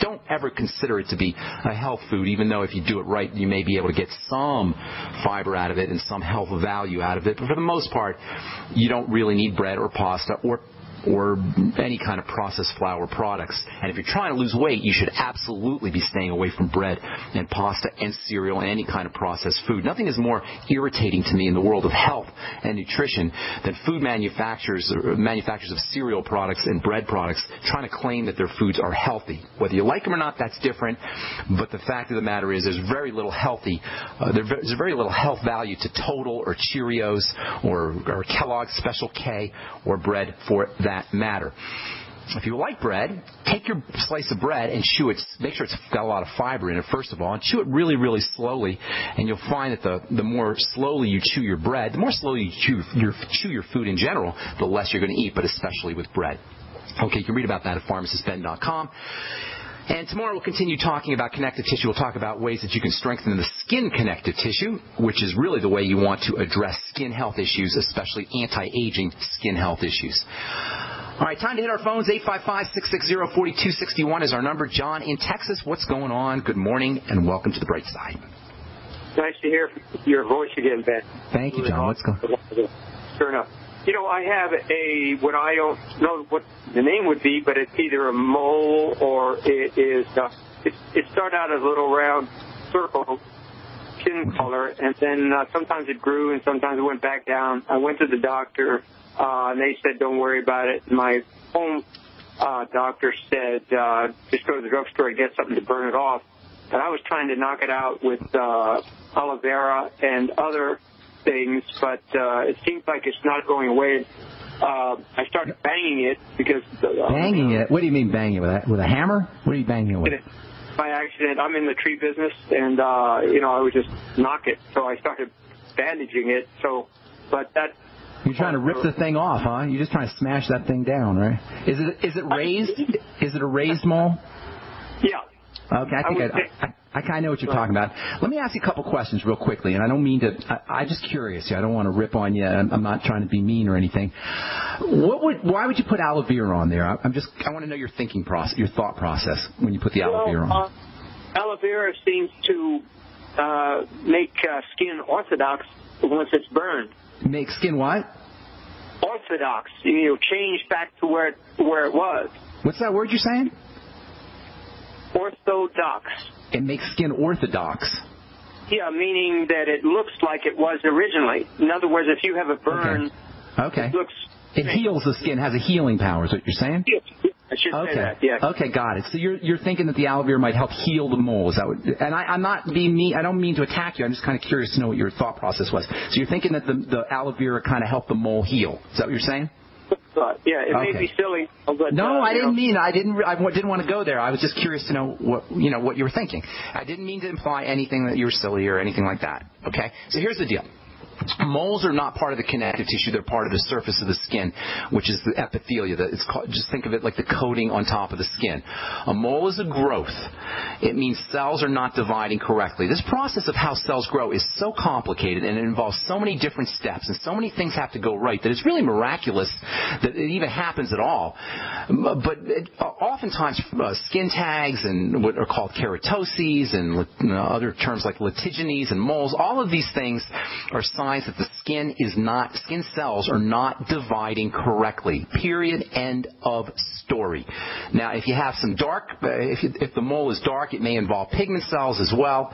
don't ever consider it to be a health food, even though if you do it right, you may be able to get some fiber out of it and some health value out of it. But for the most part, you don't really need bread or pasta or any kind of processed flour products. And if you're trying to lose weight, you should absolutely be staying away from bread and pasta and cereal and any kind of processed food. Nothing is more irritating to me in the world of health and nutrition than food manufacturers of cereal products and bread products trying to claim that their foods are healthy. Whether you like them or not, that's different. But the fact of the matter is there's very little health value to Total or Cheerios or Kellogg's Special K or bread for that matter. If you like bread, take your slice of bread and chew it. Make sure it's got a lot of fiber in it, first of all, and chew it really, really slowly. And you'll find that the more slowly you chew your bread, the more slowly you chew your food in general, the less you're going to eat, but especially with bread. Okay, you can read about that at pharmacistben.com. And tomorrow we'll continue talking about connective tissue. We'll talk about ways that you can strengthen the skin connective tissue, which is really the way you want to address skin health issues, especially anti-aging skin health issues. All right, time to hit our phones. 855-660-4261 is our number. John in Texas, what's going on? Good morning and welcome to the Brightside. Nice to hear your voice again, Ben. Thank you, John. What's going on? Sure enough. You know, I have what I don't know what the name would be, but it's either a mole or it is, it started out as a little round circle, skin color, and then sometimes it grew and sometimes it went back down. I went to the doctor, and they said, don't worry about it. My home doctor said, just go to the drugstore and get something to burn it off. And I was trying to knock it out with aloe vera and other things, but it seems like it's not going away. I started banging it because... banging it? What do you mean banging it? With a hammer? What are you banging it with? By accident. I'm in the tree business, and, I would just knock it. So I started bandaging it. So, but that... You're trying to rip the thing off, huh? You're just trying to smash that thing down, right? Is it raised? Is it a raised mole? Yeah. Okay, I kind of know what you're talking about. Let me ask you a couple questions real quickly, and I don't mean to. I'm just curious. I don't want to rip on you. I'm not trying to be mean or anything. Why would you put aloe vera on there? I want to know your thinking process, your thought process when you put the aloe vera on. Aloe vera seems to make skin orthodox once it's burned. Make skin what? Orthodox. Change back to where it was. What's that word you're saying? Orthodox. It makes skin orthodox. Yeah, meaning that it looks like it was originally. In other words, if you have a burn, okay. It heals the skin, has a healing power, is what you're saying? Yeah, I should say that, yeah. Okay, got it. So you're thinking that the aloe vera might help heal the mole. Is that what? And I'm not being mean. I don't mean to attack you. I'm just kind of curious to know what your thought process was. So you're thinking that the aloe vera kind of helped the mole heal. Is that what you're saying? Yeah, it may be silly, but no, I didn't mean. I didn't want to go there. I was just curious to know what you were thinking. I didn't mean to imply anything that you were silly or anything like that. Okay, so here's the deal. Moles are not part of the connective tissue. They're part of the surface of the skin, which is the epithelia. It's called, just think of it like the coating on top of the skin. A mole is a growth. It means cells are not dividing correctly. This process of how cells grow is so complicated, and it involves so many different steps, and so many things have to go right that it's really miraculous that it even happens at all. But oftentimes, skin tags and what are called keratoses and other terms like litigines and moles, all of these things are signs that the skin cells are not dividing correctly. Period. End of story. Now, if you have some dark, if the mole is dark, it may involve pigment cells as well.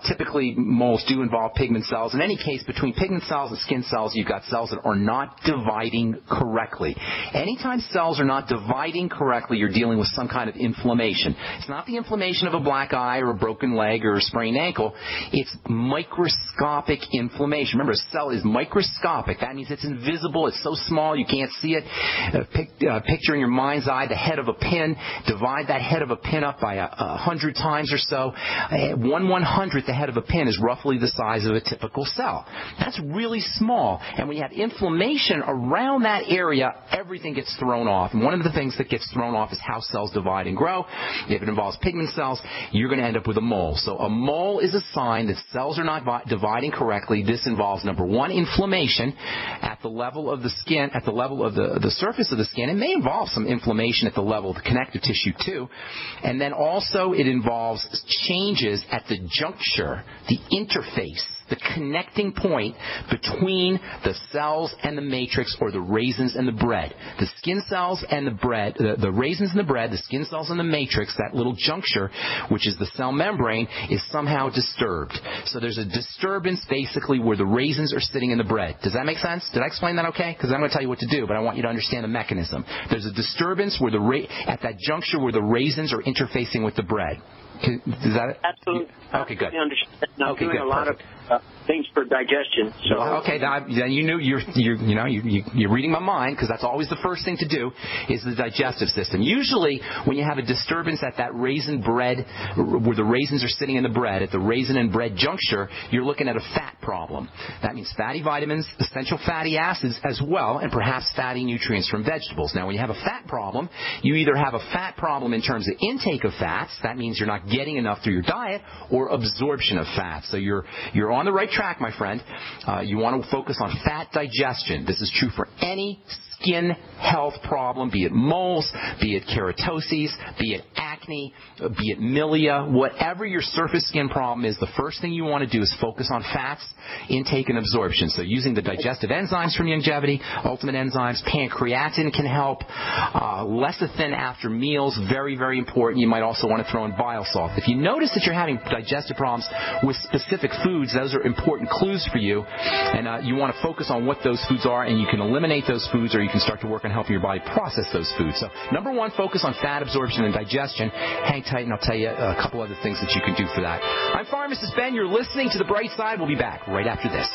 Typically, moles do involve pigment cells. In any case, between pigment cells and skin cells, you've got cells that are not dividing correctly. Anytime cells are not dividing correctly, you're dealing with some kind of inflammation. It's not the inflammation of a black eye or a broken leg or a sprained ankle. It's microscopic inflammation. Remember, a cell is microscopic. That means it's invisible. It's so small you can't see it. Picture in your mind's eye the head of a pin. Divide that head of a pin up by 100 times or so. 1/100th the head of a pin is roughly the size of a typical cell. That's really small. And when you have inflammation around that area, everything gets thrown off. And one of the things that gets thrown off is how cells divide and grow. If it involves pigment cells, you're going to end up with a mole. So a mole is a sign that cells are not dividing correctly. This involves involves, number one, inflammation at the level of the skin, at the level of the surface of the skin. It may involve some inflammation at the level of the connective tissue too. And then also it involves changes at the juncture, the interface, the connecting point between the cells and the matrix, or the raisins and the bread. The skin cells and the bread, the raisins and the bread, the skin cells and the matrix, that little juncture, which is the cell membrane, is somehow disturbed. So there's a disturbance basically where the raisins are sitting in the bread. Does that make sense? Did I explain that okay? Because I'm going to tell you what to do, but I want you to understand the mechanism. There's a disturbance where at that juncture where the raisins are interfacing with the bread. Is that it? Absolutely. Okay, good. I understand. I'm Okay, doing good. a lot of things for digestion. So. Okay, then you knew you're reading my mind, because that's always the first thing to do is the digestive system. Usually, when you have a disturbance at that raisin bread, where the raisins are sitting in the bread, at the raisin and bread juncture, you're looking at a fat problem. That means fatty vitamins, essential fatty acids as well, and perhaps fatty nutrients from vegetables. Now, when you have a fat problem, you either have a fat problem in terms of intake of fats. That means you're not getting enough through your diet, or absorption of fat. So you're on the right track, my friend. You want to focus on fat digestion. This is true for any skin health problem, be it moles, be it keratoses, be it acne, be it milia, whatever your surface skin problem is, the first thing you want to do is focus on fats, intake and absorption. So using the digestive enzymes from Youngevity, Ultimate Enzymes, pancreatin can help. Lecithin after meals, very, very important. You might also want to throw in bile salt. If you notice that you're having digestive problems with specific foods, those are important clues for you. And you want to focus on what those foods are, and you can eliminate those foods, or you can start to work on helping your body process those foods. So number one, focus on fat absorption and digestion. Hang tight, and I'll tell you a couple other things that you can do for that. I'm Pharmacist Ben. You're listening to The Bright Side. We'll be back right after this.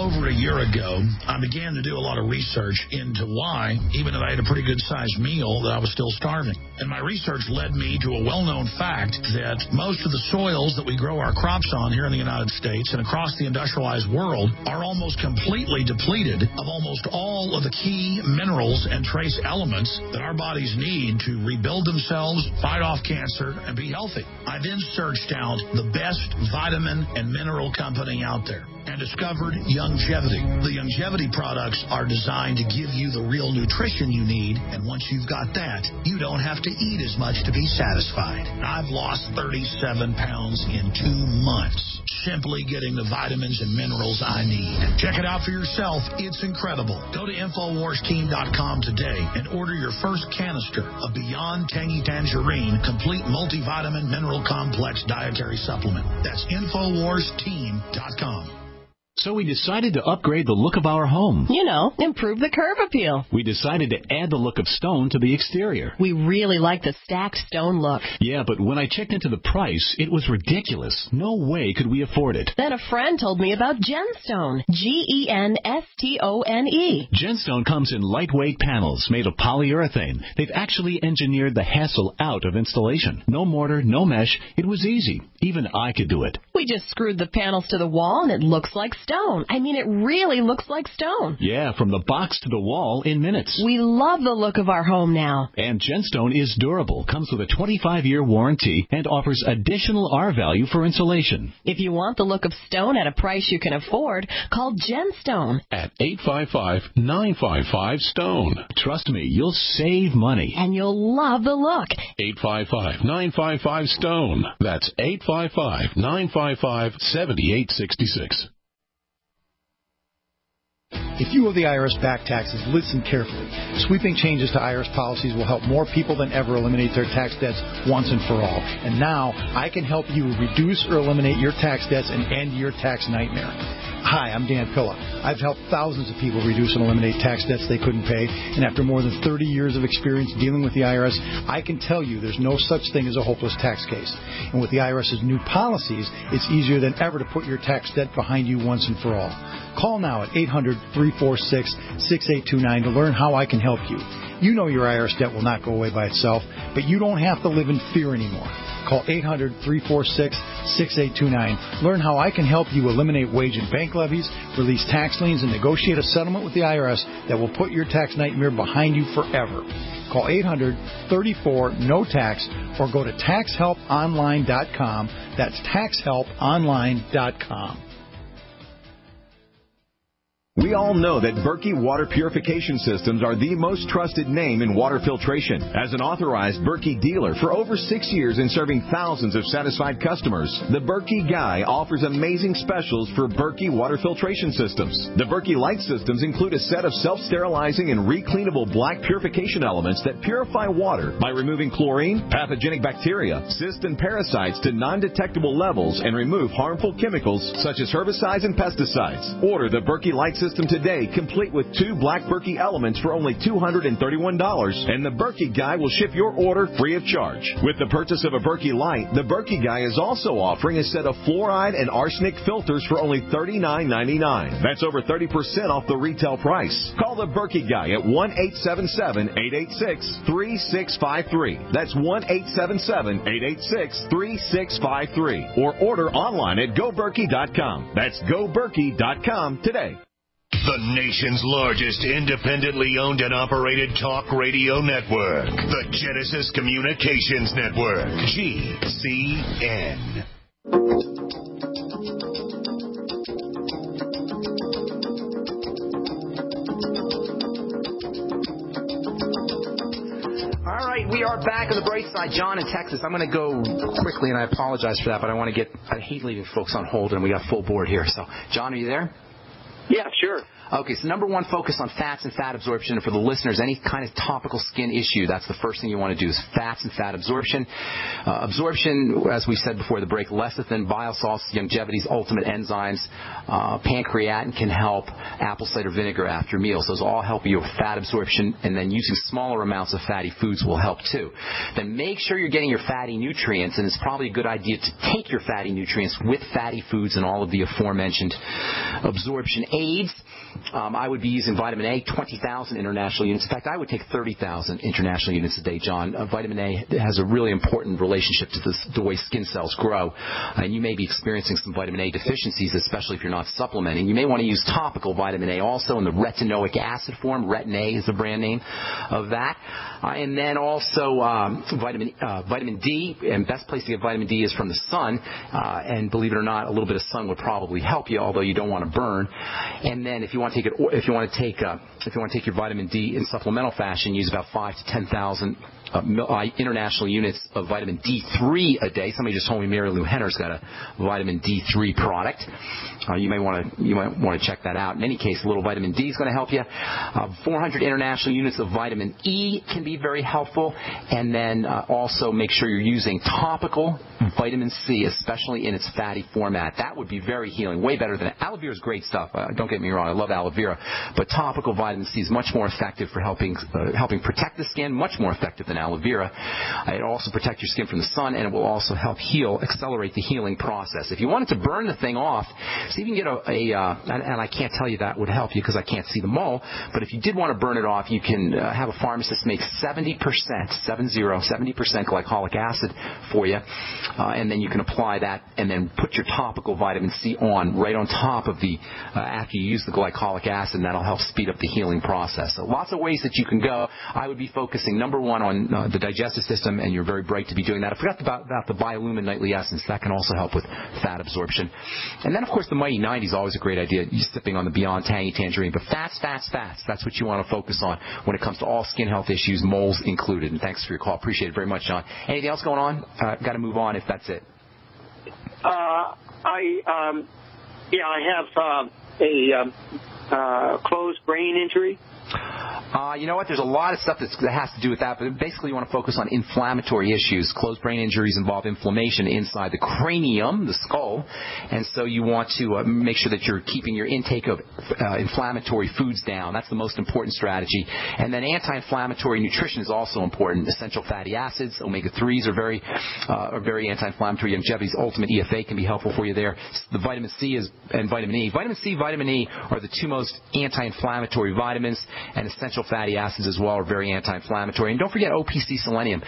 Over a year ago, I began to do a lot of research into why, even if I had a pretty good-sized meal, that I was still starving. And my research led me to a well-known fact that most of the soils that we grow our crops on here in the United States and across the industrialized world are almost completely depleted of almost all of the key minerals and trace elements that our bodies need to rebuild themselves, fight off cancer, and be healthy. I then searched out the best vitamin and mineral company out there and discovered Youngevity. The Youngevity products are designed to give you the real nutrition you need, and once you've got that, you don't have to eat as much to be satisfied. I've lost 37 pounds in 2 months, simply getting the vitamins and minerals I need. Check it out for yourself. It's incredible. Go to InfoWarsTeam.com today and order your first canister of Beyond Tangy Tangerine Complete Multivitamin Mineral Complex Dietary Supplement. That's InfoWarsTeam.com. So we decided to upgrade the look of our home. You know, improve the curb appeal. We decided to add the look of stone to the exterior. We really like the stacked stone look. Yeah, but when I checked into the price, it was ridiculous. No way could we afford it. Then a friend told me about Genstone. Genstone. Genstone comes in lightweight panels made of polyurethane. They've actually engineered the hassle out of installation. No mortar, no mesh. It was easy. Even I could do it. We just screwed the panels to the wall and it looks like stone. I mean, it really looks like stone. Yeah, from the box to the wall in minutes. We love the look of our home now. And Genstone is durable, comes with a 25-year warranty, and offers additional R-value for insulation. If you want the look of stone at a price you can afford, call Genstone at 855-955-STONE. Trust me, you'll save money. And you'll love the look. 855-955-STONE. That's 855-955-7866. If you owe the IRS back taxes, listen carefully. Sweeping changes to IRS policies will help more people than ever eliminate their tax debts once and for all. And now, I can help you reduce or eliminate your tax debts and end your tax nightmare. Hi, I'm Dan Pilla. I've helped thousands of people reduce and eliminate tax debts they couldn't pay, and after more than 30 years of experience dealing with the IRS, I can tell you there's no such thing as a hopeless tax case. And with the IRS's new policies, it's easier than ever to put your tax debt behind you once and for all. Call now at 800-346-6829 to learn how I can help you. You know your IRS debt will not go away by itself, but you don't have to live in fear anymore. Call 800-346-6829. Learn how I can help you eliminate wage and bank levies, release tax liens, and negotiate a settlement with the IRS that will put your tax nightmare behind you forever. Call 800-34-NO-TAX or go to taxhelponline.com. That's taxhelponline.com. We all know that Berkey water purification systems are the most trusted name in water filtration. As an authorized Berkey dealer for over 6 years and serving thousands of satisfied customers, the Berkey Guy offers amazing specials for Berkey water filtration systems. The Berkey Light systems include a set of self-sterilizing and recleanable black purification elements that purify water by removing chlorine, pathogenic bacteria, cysts, and parasites to non-detectable levels and remove harmful chemicals such as herbicides and pesticides. Order the Berkey Light system today, complete with 2 black Berkey elements for only $231, and the Berkey Guy will ship your order free of charge. With the purchase of a Berkey Light, the Berkey Guy is also offering a set of fluoride and arsenic filters for only $39.99. That's over 30% off the retail price. Call the Berkey Guy at 1-877-886-3653. That's 1-877-886-3653. Or order online at GoBerkey.com. That's GoBerkey.com today. The nation's largest independently owned and operated talk radio network. The Genesis Communications Network. GCN. All right, we are back on the Brightside. John in Texas. I'm going to go quickly, and I apologize for that, but I hate leaving folks on hold, and we got full board here. So, John, are you there? Yeah, sure. Okay, so number one, focus on fats and fat absorption. And for the listeners, any kind of topical skin issue, that's the first thing you want to do is fats and fat absorption. Absorption, as we said before the break, lecithin, bile salts, longevity's ultimate enzymes, pancreatin can help, apple cider vinegar after meals. Those all help you with fat absorption, and then using smaller amounts of fatty foods will help too. Then make sure you're getting your fatty nutrients, and it's probably a good idea to take your fatty nutrients with fatty foods and all of the aforementioned absorption aids. I would be using vitamin A, 20,000 international units. In fact, I would take 30,000 international units a day, John. Vitamin A has a really important relationship to the way skin cells grow. And you may be experiencing some vitamin A deficiencies, especially if you're not supplementing. You may want to use topical vitamin A also in the retinoic acid form. Retin A is the brand name of that. And then also vitamin D. And best place to get vitamin D is from the sun. And believe it or not, a little bit of sun would probably help you, although you don't want to burn. And then if you want to take your vitamin D in supplemental fashion, use about 5,000 to 10,000 international units of vitamin D3 a day. Somebody just told me Mary Lou Henner's got a vitamin D3 product. You might want to check that out. In any case, a little vitamin D is going to help you. 400 international units of vitamin E can be very helpful. And then also make sure you're using topical vitamin C, especially in its fatty format. That would be very healing, way better than aloe vera is great stuff. Don't get me wrong, I love aloe vera, but topical vitamin C is much more effective for helping protect the skin, much more effective than aloe vera. It will also protect your skin from the sun, and it will also help accelerate the healing process. If you wanted to burn the thing off, see if you can get and I can't tell you that would help you because I can't see the mole, but if you did want to burn it off, you can have a pharmacist make 70% glycolic acid for you, and then you can apply that and then put your topical vitamin C on right on top of after you use the glycolic acid, and that'll help speed up the healing process. So lots of ways that you can go. I would be focusing, number one, on the digestive system, and you're very bright to be doing that. I forgot about the Biolumin Nightly Essence. That can also help with fat absorption. And then, of course, the Mighty 90 is always a great idea. You're sipping on the Beyond Tangy Tangerine. But fats. That's what you want to focus on when it comes to all skin health issues, moles included. And thanks for your call. Appreciate it very much, John. Anything else going on? Got to move on if that's it. I have a closed brain injury. You know what? There's a lot of stuff that has to do with that, but basically you want to focus on inflammatory issues. Closed brain injuries involve inflammation inside the cranium, the skull, and so you want to make sure that you're keeping your intake of inflammatory foods down. That's the most important strategy. And then anti-inflammatory nutrition is also important. Essential fatty acids, omega-3s are very anti-inflammatory. Longevity's Ultimate EFA can be helpful for you there. The vitamin C and vitamin E. Vitamin C, vitamin E are the two most anti-inflammatory vitamins, and essential essential fatty acids as well are very anti-inflammatory. And don't forget OPC selenium.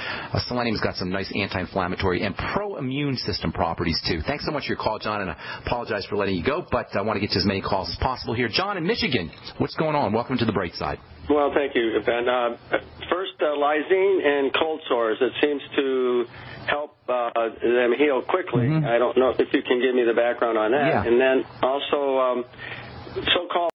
Selenium's got some nice anti-inflammatory and pro-immune system properties, too. Thanks so much for your call, John, and I apologize for letting you go, but I want to get to as many calls as possible here. John in Michigan, what's going on? Welcome to the Brightside. Well, thank you, Ben. First, lysine and cold sores. It seems to help them heal quickly. I don't know if you can give me the background on that. And then also so-called